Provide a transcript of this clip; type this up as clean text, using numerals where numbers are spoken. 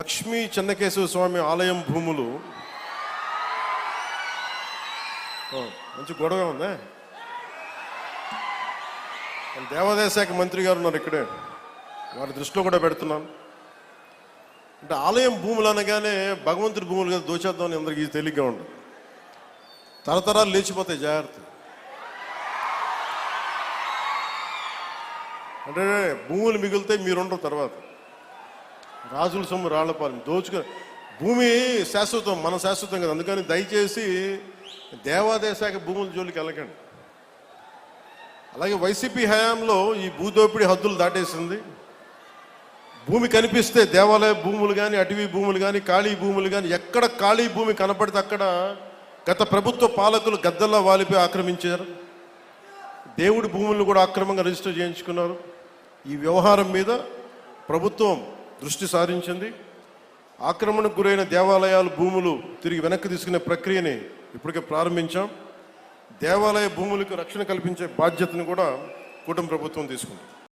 లక్ష్మీ చెన్నకేశవ స్వామి ఆలయం భూములు మంచి గొడవ ఉందా? దేవాదాయ శాఖ మంత్రి గారు ఉన్నారు ఇక్కడే, వారి దృష్టిలో కూడా పెడుతున్నాను. అంటే ఆలయం భూములు అనగానే భగవంతుడి భూములు కదా దోచేద్దామని అందరికీ తేలిగ్గా ఉండదు. తరతరాలు లేచిపోతాయి, జాగ్రత్త. అంటే భూములు మిగిలితే మీరుండరు, తర్వాత రాజుల సొమ్ము రాళ్లపాలెం దోచుకు. భూమి శాశ్వతం, మన శాశ్వతం కదా. అందుకని దయచేసి దేవాదాయ శాఖ భూముల జోలికి వెళ్ళకండి. అలాగే వైసీపీ హయాంలో ఈ భూదోపిడీ హద్దులు దాటేసింది. భూమి కనిపిస్తే దేవాలయ భూములు కానీ, అటవీ భూములు కానీ, ఖాళీ భూములు కానీ, ఎక్కడ ఖాళీ భూమి కనపడితే అక్కడ గత ప్రభుత్వ పాలకులు గద్దల్లా వాలిపోయి ఆక్రమించారు. దేవుడి భూములను కూడా అక్రమంగా రిజిస్టర్ చేయించుకున్నారు. ఈ వ్యవహారం మీద ప్రభుత్వం దృష్టి సారించింది. ఆక్రమణకు గురైన దేవాలయాల భూములు తిరిగి వెనక్కి తీసుకునే ప్రక్రియని ఇప్పటికే ప్రారంభించాం. దేవాలయ భూములకు రక్షణ కల్పించే బాధ్యతను కూడా కూటమి ప్రభుత్వం తీసుకుంది.